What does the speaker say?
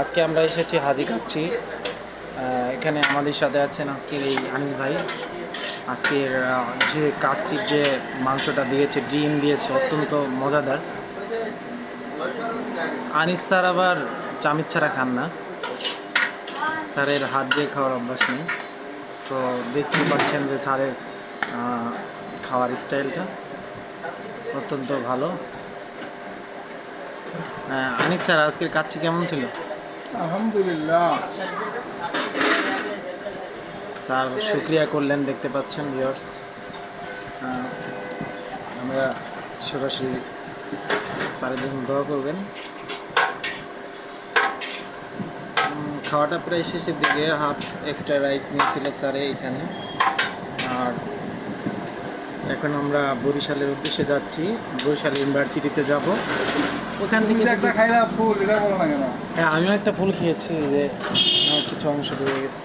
আজকে আমরা এসেছি হাজি কাচ্চি। এখানে আমাদের সাথে আছেন আজকের এই আনিস ভাই। আজকের যে কাচ্চির যে মাংসটা দিয়েছে, ডিম দিয়েছে, অত্যন্ত মজাদার। আনিস স্যার আবার চামিচ ছাড়া খান না, স্যারের হাত দিয়ে খাওয়ার অভ্যাস নেই। সো দেখতে পাচ্ছেন যে স্যারের খাওয়ার স্টাইলটা অত্যন্ত ভালো। আনিস স্যার, আজকের কাচ্চি কেমন ছিল? আলহামদুলিল্লাহ। স্যার শুক্রিয়া করলেন, দেখতে পাচ্ছেন ভিউয়ার্স। আমরা সরাসরি স্যারের জন্য দোয়া করবেন। খাওয়াটা প্রায় শেষের দিকে, হাফ এক্সট্রা রাইস নিয়েছিল স্যারে এখানে। আর এখন আমরা বরিশালের উদ্দেশ্যে যাচ্ছি, বরিশাল ইউনিভার্সিটিতে যাব। ওখান থেকে একটা খাইলা ফুল, এটা বলো না কেন? হ্যাঁ, আমিও একটা ফুল খেয়েছি, যে আমার কিছু অংশ রয়ে গেছে।